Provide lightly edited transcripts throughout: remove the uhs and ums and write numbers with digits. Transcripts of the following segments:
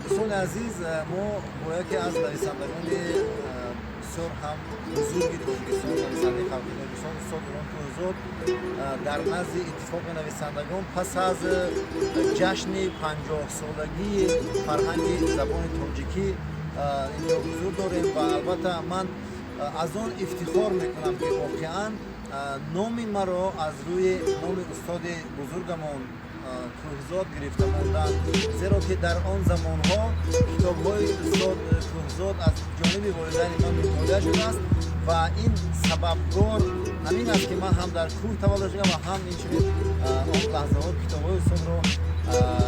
دوستان عزیز، ما باید که از نویسندگان بسیار هم بزرگی تاجیکستان، نویسنده خلقی نویسان استاد اوران کӯҳзод در نزد اتفاق نویسندگان پس از جشن 50 سالگی فرهنگ زبان تاجیکی اینجا حضور داریم و البته من از آن افتخار میکنم که واقعا نامی مرا از روی نام استاد بزرگمان کӯҳзод گرفته ماندند، زیرا که در آن زمانها کتاب‌های استاد کӯҳзод از جانب والدین من مطالعه شده است و این سببگار همین است که من هم در کوه تولد شدم و هم اینچنین آن لحظه ها کتاب‌های استاد رو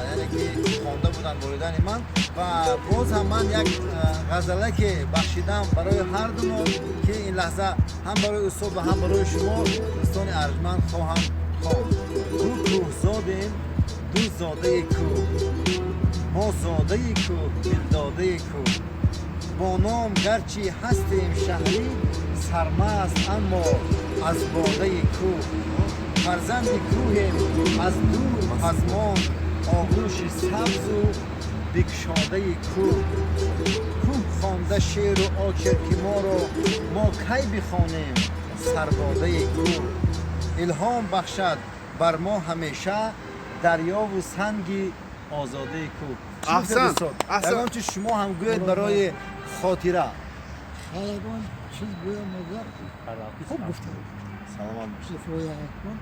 یعنی که خوانده بودند والدین من و باز هم من یک غزله که بخشیدم برای هر دو ما که این لحظه هم برای استاد و هم برای شما دوستان ارجمند خواهم خواند. کӯҳзодем دو زاده کوه، ما زاده کوه، دلداده کوه، با نام گرچه هستیم شهری، سرمست اما از باده کوه، فرزند کوهیم از دور پزمان، آغوش سبز و بگشاده کوه. کوه خوانده شعر و آچرک ما را ما کی بخوانیم سرباده کوه. الهام بخشد بر ما همیشه دریا و سنگی آزاده کوه. احسن احسن چه شما هم گوید برای خاطره. خیلی چیز گویم مگر خوب گفته. سلام. شفایت کن.